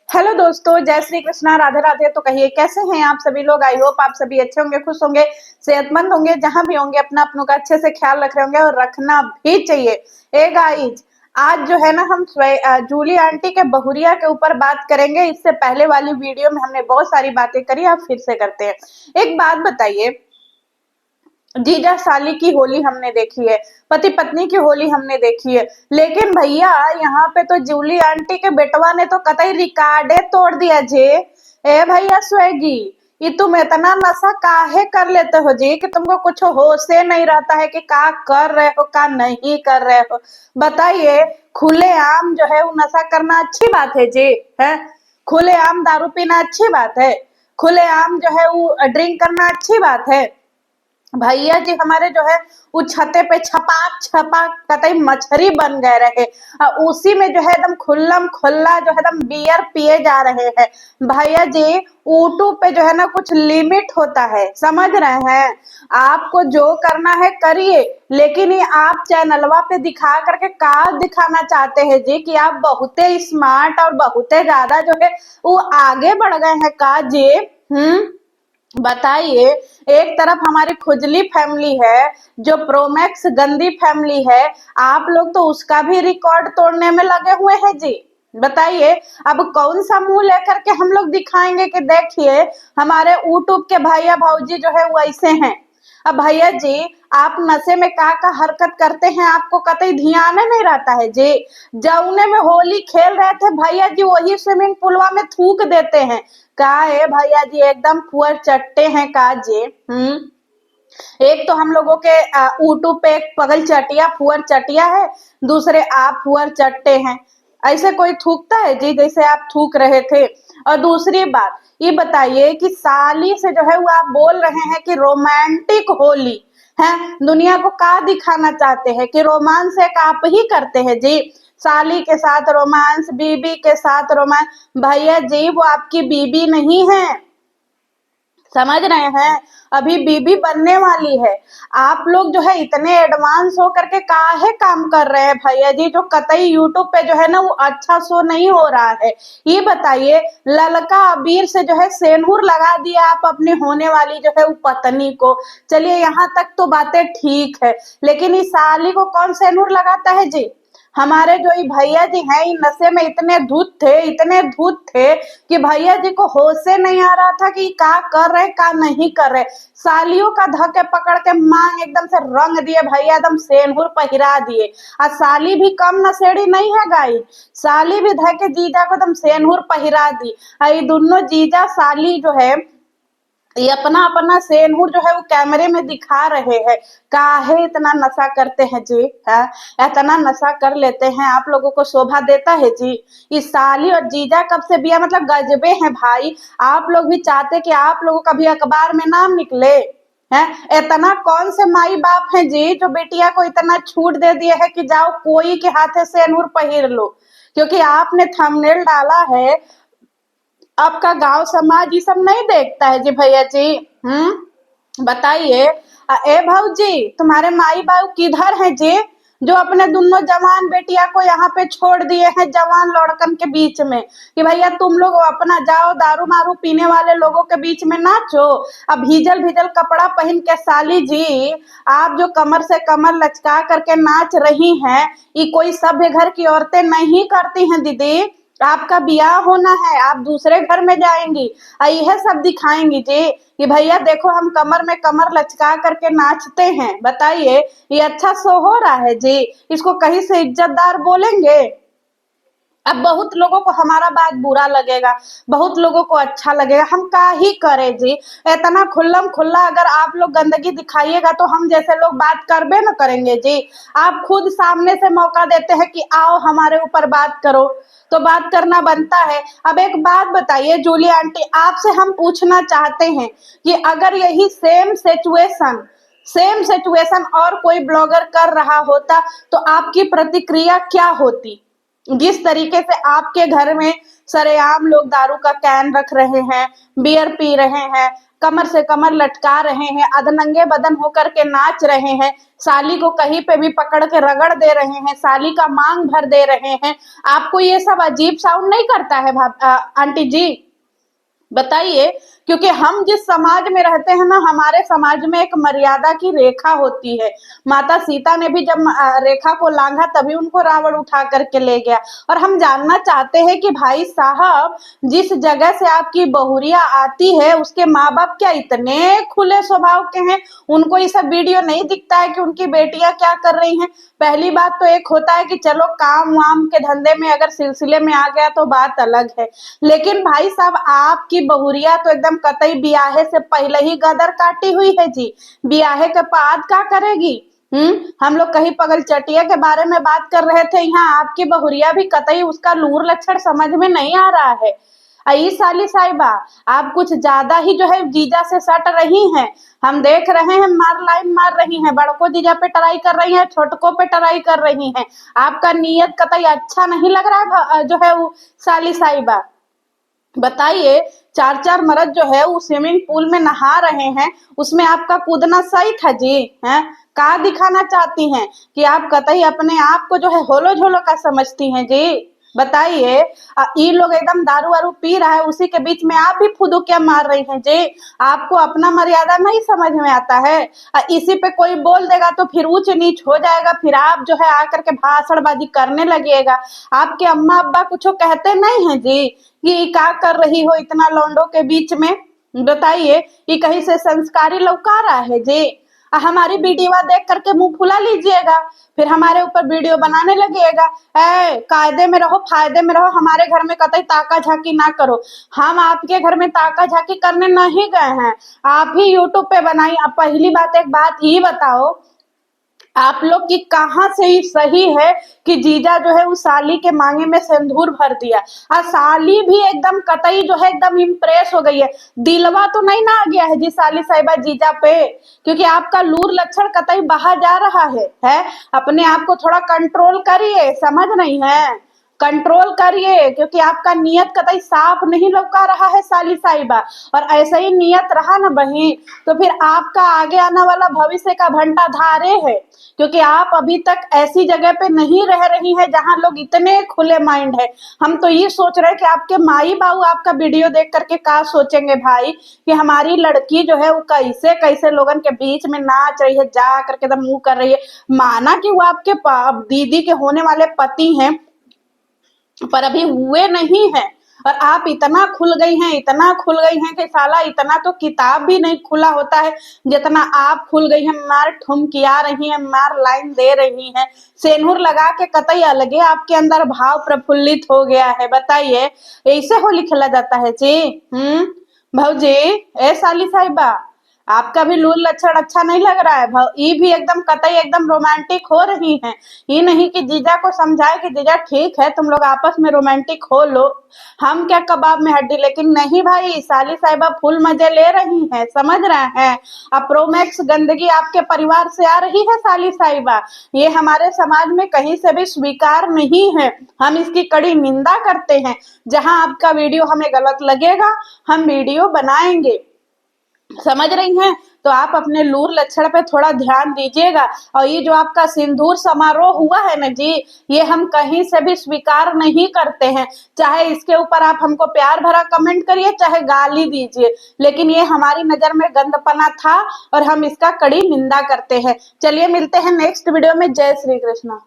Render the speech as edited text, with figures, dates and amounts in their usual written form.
Hello दोस्तों, जय श्री कृष्णा, राधे राधे। तो कहिए कैसे हैं आप सभी लोग। आई होप आप सभी अच्छे होंगे, खुश होंगे, सेहतमंद होंगे, जहां भी होंगे अपना अपनों का अच्छे से ख्याल रख रहे होंगे और रखना भी चाहिए। ए गाइज, आज जो है ना हम जूली आंटी के बहुरिया के ऊपर बात करेंगे। इससे पहले वाली वीडियो में हमने बहुत सारी बातें करी, आप फिर से करते हैं। एक बात बताइए, जीजा साली की होली हमने देखी है, पति पत्नी की होली हमने देखी है, लेकिन भैया यहाँ पे तो जूली आंटी के बेटवा ने तो कतई रिकॉर्डे तोड़ दिया जे। ए भैया स्वेगी, ये तुम इतना नशा काहे कर लेते हो जी कि तुमको कुछ होश नहीं रहता है कि का कर रहे हो का नहीं कर रहे हो। बताइए, खुलेआम जो है वो नशा करना अच्छी बात है जी? है खुलेआम दारू पीना अच्छी बात है? खुलेआम जो है वो ड्रिंक करना अच्छी बात है? भैया जी हमारे जो है वो छते पे छपाक छपाक कतई मछली बन गए रहे। उसी में जो है एकदम खुल्लम खुल्ला जो है एकदम बियर पिए जा रहे हैं। भैया जी, यूट्यूब पे जो है ना कुछ लिमिट होता है, समझ रहे हैं? आपको जो करना है करिए, लेकिन ये आप चैनलवा पे दिखा करके का दिखाना चाहते हैं जी कि आप बहुते स्मार्ट और बहुते ज्यादा जो है वो आगे बढ़ गए हैं का जी? बताइए। एक तरफ हमारी खुजली फैमिली है, जो प्रोमैक्स गंदी फैमिली है, आप लोग तो उसका भी रिकॉर्ड तोड़ने में लगे हुए हैं जी। बताइए, अब कौन सा मुंह लेकर के हम लोग दिखाएंगे कि देखिए हमारे यूट्यूब के भैया भौजी जो है वो ऐसे हैं। अब भैया जी, आप नशे में का हरकत करते हैं, आपको कतई ध्यान नहीं रहता है जी। जौने में होली खेल रहे थे भैया जी, वही स्विमिंग पूलवा में थूक देते हैं। का है भैया जी, एकदम पुअर चट्टे हैं का जी। एक तो हम लोगों के यूट्यूब पे एक पगल चटिया फुअर चटिया है, दूसरे आप फुअर चट्टे हैं। ऐसे कोई थूकता है जी जैसे आप थूक रहे थे? और दूसरी बात ये बताइए कि साली से जो है वो आप बोल रहे हैं कि रोमांटिक होली है, दुनिया को का दिखाना चाहते हैं कि रोमांस एक आप ही करते हैं जी? साली के साथ रोमांस, बीबी के साथ रोमांस। भैया जी वो आपकी बीबी नहीं है, समझ रहे हैं? अभी बीबी बनने वाली है। आप लोग जो है इतने एडवांस हो करके काहे काम कर रहे हैं भैया जी, जो कतई यूट्यूब पे जो है ना वो अच्छा शो नहीं हो रहा है। ये बताइए, ललका अबीर से जो है सेंदूर लगा दिया आप अपनी होने वाली जो है वो पत्नी को। चलिए यहाँ तक तो बातें ठीक है, लेकिन इस साली को कौन सेंदूर लगाता है जी? हमारे जो ये भैया जी हैं, ये नशे में इतने धूत थे, इतने धूत थे कि भैया जी को होश से नहीं आ रहा था कि का कर रहे का नहीं कर रहे। सालियों का धक्के पकड़ के मांग एकदम से रंग दिए भैया, एकदम सेंदूर पहिरा दिए। और साली भी कम नशेड़ी नहीं है गाई, साली भी धके जीजा को एकदम सेंदूर पहिरा दी। और ये दोनों जीजा साली जो है ये अपना अपना सेनहुर जो है वो कैमरे में दिखा रहे हैं। काहे इतना नशा करते हैं जी? है इतना नशा कर लेते हैं, आप लोगों को शोभा देता है जी? इस साली और जीजा कब से बिया मतलब गजबे हैं भाई। आप लोग भी चाहते कि आप लोगों का भी अखबार में नाम निकले है? इतना कौन से माई बाप हैं जी जो बेटिया को इतना छूट दे दिए है कि जाओ कोई के हाथे सेनहुर पहिर लो, क्योंकि आपने थंबनेल डाला है। आपका गांव समाज ये सब नहीं देखता है जी भैया जी? बताइए। ए भाऊजी, तुम्हारे माई बाबू किधर हैं जी, जो अपने दोनों जवान बेटिया को यहाँ पे छोड़ दिए हैं जवान लड़कन के बीच में कि भैया तुम लोग अपना जाओ दारू मारू पीने वाले लोगों के बीच में नाचो। अब भीजल भीजल कपड़ा पहन के साली जी, आप जो कमर से कमर लचका करके नाच रही हैं, ये कोई सभ्य घर की औरतें नहीं करती हैं दीदी। आपका ब्याह होना है, आप दूसरे घर में जाएंगी, यह सब दिखाएंगी जी कि भैया देखो हम कमर में कमर लचका करके नाचते हैं। बताइए, ये अच्छा शो हो रहा है जी? इसको कहीं से इज्जतदार बोलेंगे? अब बहुत लोगों को हमारा बात बुरा लगेगा, बहुत लोगों को अच्छा लगेगा, हम का ही करें जी? इतना खुल्लम खुल्ला अगर आप लोग गंदगी दिखाइएगा तो हम जैसे लोग बात करबे न करेंगे जी? आप खुद सामने से मौका देते हैं कि आओ हमारे ऊपर बात करो, तो बात करना बनता है। अब एक बात बताइए जूली आंटी, आपसे हम पूछना चाहते हैं कि अगर यही सेम सिचुएशन और कोई ब्लॉगर कर रहा होता तो आपकी प्रतिक्रिया क्या होती? जिस तरीके से आपके घर में सरेआम लोग दारू का कैन रख रहे हैं, बियर पी रहे हैं, कमर से कमर लटका रहे हैं, अधनंगे बदन होकर के नाच रहे हैं, साली को कहीं पे भी पकड़ के रगड़ दे रहे हैं, साली का मांग भर दे रहे हैं, आपको ये सब अजीब साउंड नहीं करता है आंटी जी? बताइए। क्योंकि हम जिस समाज में रहते हैं ना, हमारे समाज में एक मर्यादा की रेखा होती है। माता सीता ने भी जब रेखा को लांघा तभी उनको रावण उठा करके ले गया। और हम जानना चाहते हैं कि भाई साहब, जिस जगह से आपकी बहुरिया आती है उसके माँ बाप क्या इतने खुले स्वभाव के हैं? उनको ये सब वीडियो नहीं दिखता है कि उनकी बेटियां क्या कर रही हैं? पहली बात तो एक होता है कि चलो काम वाम के धंधे में अगर सिलसिले में आ गया तो बात अलग है, लेकिन भाई साहब आपकी बहुरिया तो एकदम कतई बियाहे से पहले ही गदर काटी हुई है जी। बियाहे के बाद क्या करेगी? हम लोग कहीं पगल चटिया के बारे में बात कर रहे थे, यहाँ आपकी बहुरिया भी कतई उसका लूर लक्षण समझ में नहीं आ रहा है। आई साली साहिबा, आप कुछ ज्यादा ही जो है जीजा से सट रही हैं। हम देख रहे हैं मार लाइन मार रही हैं, बड़को जीजा पे टराई कर रही हैं, छोटको पे टराई कर रही हैं। आपका नीयत कतई अच्छा नहीं लग रहा है जो है वो साली साहिबा। बताइए, चार चार मर्द जो है वो स्विमिंग पूल में नहा रहे हैं, उसमें आपका कूदना सही था जी? हैं क्या दिखाना चाहती हैं कि आप कतई अपने आप को जो है होलो झोलो का समझती हैं जी? बताइए। ये लोग एकदम दारू वारू पी रहा है, उसी के बीच में आप भी फुदुकिया मार रही हैं जी। आपको अपना मर्यादा नहीं समझ में आता है? इसी पे कोई बोल देगा तो फिर ऊंच नीच हो जाएगा, फिर आप जो है आकर के भाषणबाजी करने लगिएगा। आपके अम्मा अब्बा कुछ कहते नहीं है जी कि क्या कर रही हो इतना लौंडों के बीच में? बताइए, ये कहीं से संस्कारी लौका रहा है जी? हमारी वीडियो देख करके मुंह फुला लीजिएगा, फिर हमारे ऊपर वीडियो बनाने लगिएगा। कायदे में रहो, फायदे में रहो, हमारे घर में कतई ताका झाकी ना करो। हम आपके घर में ताका झाकी करने नहीं गए हैं, आप ही यूट्यूब पे बनाई। अब पहली बात, एक बात ही बताओ, आप लोग की कहाँ से ही सही है कि जीजा जो है उस साली के मांगे में सिंदूर भर दिया, और साली भी एकदम कतई जो है एकदम इम्प्रेस हो गई है। दिलवा तो नहीं ना आ गया है जी साली साहिबा जीजा पे? क्योंकि आपका लूर लक्षण कतई बाहर जा रहा है? अपने आप को थोड़ा कंट्रोल करिए, समझ नहीं है? कंट्रोल करिए, क्योंकि आपका नियत कतई साफ नहीं लौका रहा है साली साहिबा। और ऐसा ही नियत रहा ना बहन, तो फिर आपका आगे आने वाला भविष्य का घंटा धारे है। क्योंकि आप अभी तक ऐसी जगह पे नहीं रह रही है जहां लोग इतने खुले माइंड है। हम तो ये सोच रहे हैं कि आपके माई बाबू आपका वीडियो देख करके क्या सोचेंगे भाई, कि हमारी लड़की जो है वो कैसे कैसे लोगन के बीच में नाच रही है, जा करके एकदम मुंह कर रही है। माना कि वो आपके दीदी के होने वाले पति हैं, पर अभी हुए नहीं है। और आप इतना खुल गई हैं, इतना खुल गई हैं कि साला इतना तो किताब भी नहीं खुला होता है जितना आप खुल गई हैं। मार ठुमकिया रही हैं, मार लाइन दे रही हैं, सेनुर लगा के कतई अलगे आपके अंदर भाव प्रफुल्लित हो गया है। बताइए, ऐसे होली खेला जाता है जी? भौजी, ए साली साहिबा, आपका भी लूल लक्षण अच्छा नहीं लग रहा है। ये भी एकदम कतई एकदम रोमांटिक हो रही हैं। ये नहीं कि जीजा को समझाए कि जीजा ठीक है तुम लोग आपस में रोमांटिक हो लो, हम क्या कबाब में हड्डी। लेकिन नहीं भाई, साली साहिबा फुल मजे ले रही हैं, समझ रहे हैं? अब प्रोमैक्स गंदगी आपके परिवार से आ रही है साली साहिबा, ये हमारे समाज में कहीं से भी स्वीकार नहीं है। हम इसकी कड़ी निंदा करते हैं। जहां आपका वीडियो हमें गलत लगेगा, हम वीडियो बनाएंगे, समझ रही हैं? तो आप अपने लूर लक्षण पे थोड़ा ध्यान दीजिएगा। और ये जो आपका सिंदूर समारोह हुआ है ना जी, ये हम कहीं से भी स्वीकार नहीं करते हैं। चाहे इसके ऊपर आप हमको प्यार भरा कमेंट करिए, चाहे गाली दीजिए, लेकिन ये हमारी नजर में गंदपना था और हम इसका कड़ी निंदा करते हैं। चलिए मिलते हैं नेक्स्ट वीडियो में। जय श्री कृष्ण।